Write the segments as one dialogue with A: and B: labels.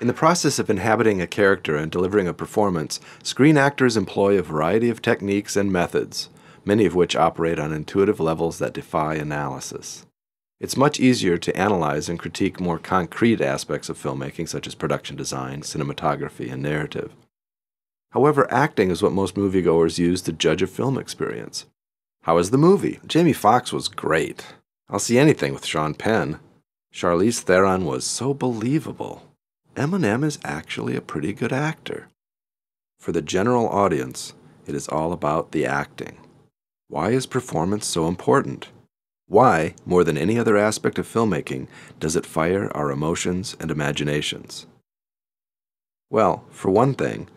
A: In the process of inhabiting a character and delivering a performance, screen actors employ a variety of techniques and methods, many of which operate on intuitive levels that defy analysis. It's much easier to analyze and critique more concrete aspects of filmmaking, such as production design, cinematography, and narrative. However, acting is what most moviegoers use to judge a film experience. How was the movie? Jamie Foxx was great. I'll see anything with Sean Penn. Charlize Theron was so believable. Eminem is actually a pretty good actor. For the general audience, it is all about the acting. Why is performance so important? Why, more than any other aspect of filmmaking, does it fire our emotions and imaginations? Well, for one thing,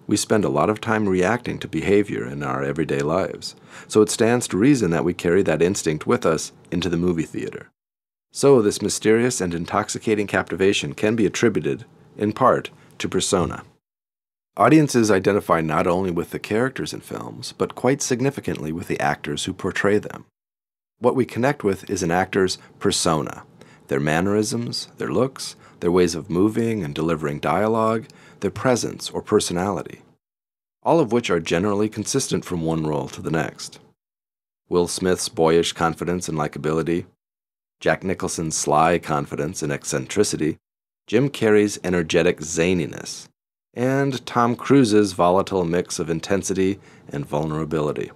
A: we spend a lot of time reacting to behavior in our everyday lives, so it stands to reason that we carry that instinct with us into the movie theater. So this mysterious and intoxicating captivation can be attributed, in part, to persona. Audiences identify not only with the characters in films, but quite significantly with the actors who portray them. What we connect with is an actor's persona, their mannerisms, their looks, their ways of moving and delivering dialogue, their presence or personality, all of which are generally consistent from one role to the next. Will Smith's boyish confidence and likability, Jack Nicholson's sly confidence and eccentricity, Jim Carrey's energetic zaniness, and Tom Cruise's volatile mix of intensity and vulnerability.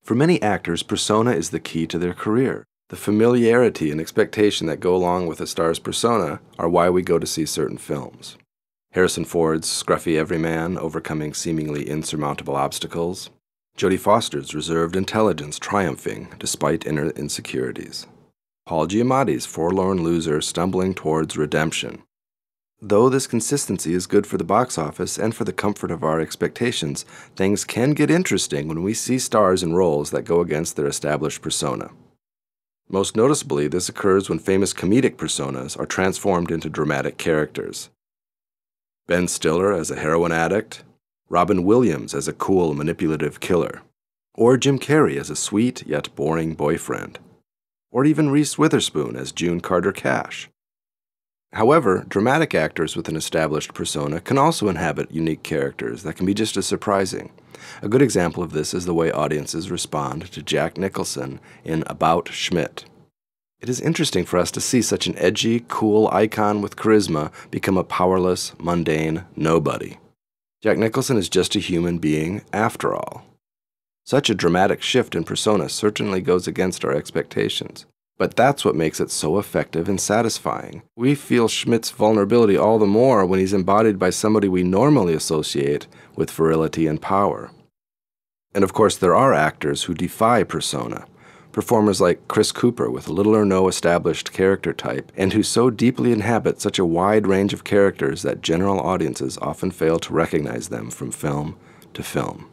A: For many actors, persona is the key to their career. The familiarity and expectation that go along with a star's persona are why we go to see certain films. Harrison Ford's scruffy everyman overcoming seemingly insurmountable obstacles, Jodie Foster's reserved intelligence triumphing despite inner insecurities, Paul Giamatti's forlorn loser stumbling towards redemption. Though this consistency is good for the box office and for the comfort of our expectations, things can get interesting when we see stars in roles that go against their established persona. Most noticeably, this occurs when famous comedic personas are transformed into dramatic characters. Ben Stiller as a heroin addict, Robin Williams as a cool, manipulative killer, or Jim Carrey as a sweet yet boring boyfriend, or even Reese Witherspoon as June Carter Cash. However, dramatic actors with an established persona can also inhabit unique characters that can be just as surprising. A good example of this is the way audiences respond to Jack Nicholson in About Schmidt. It is interesting for us to see such an edgy, cool icon with charisma become a powerless, mundane nobody. Jack Nicholson is just a human being after all. Such a dramatic shift in persona certainly goes against our expectations. But that's what makes it so effective and satisfying. We feel Schmidt's vulnerability all the more when he's embodied by somebody we normally associate with virility and power. And of course, there are actors who defy persona. Performers like Chris Cooper with little or no established character type, and who so deeply inhabit such a wide range of characters that general audiences often fail to recognize them from film to film.